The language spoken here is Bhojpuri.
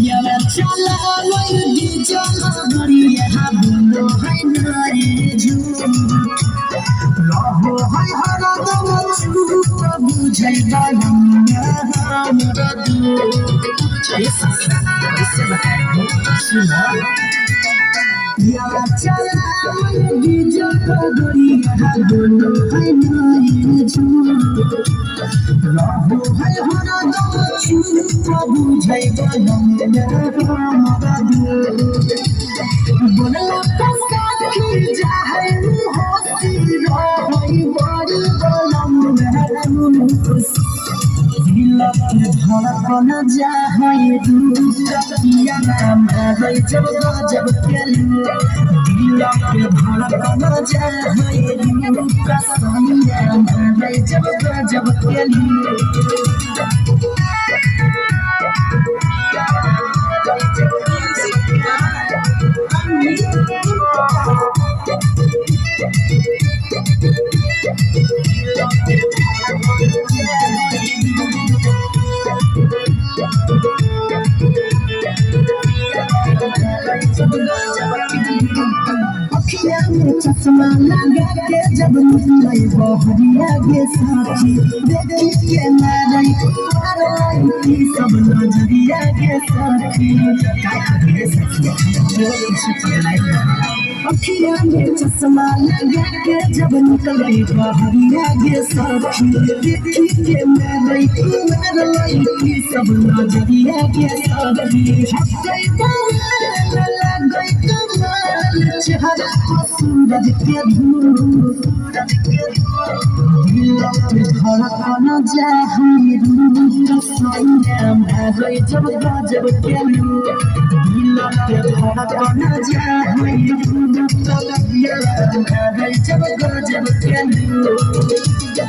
Yara chala loy di jala gari ha bulo hai nare ju raho hai hara dam chu bujhai balam hamra du ऐसे बताएंगे सुना Yara chala loy di jala gari ha bulo hai nare ju राहो है हरा दम छू बुझै गलम हमरा दिल बोलला प्रसाद की जाहै होसी रहै बड़ी गलम दिल के धड़कन जाहै दुतिया नाम है जब गजब केलू दिल के धड़कन जाहै दुतिया नाम है जब गजब केलू अखियाँ में चश्मा लगा के जब निकले बहरिया के साथी देख के मारे की सब नजरिया के साथी अखियाँ में चश्मा लगा के जब निकले बहरिया के साथी देख के मारे की सब नजरिया के साथी चेहरा सूरज के धूप दिल के धड़कन जाहि रूप संयम है जब गजब केलू दिल के धड़कन जाहि रूप संयम है जब गजब केलू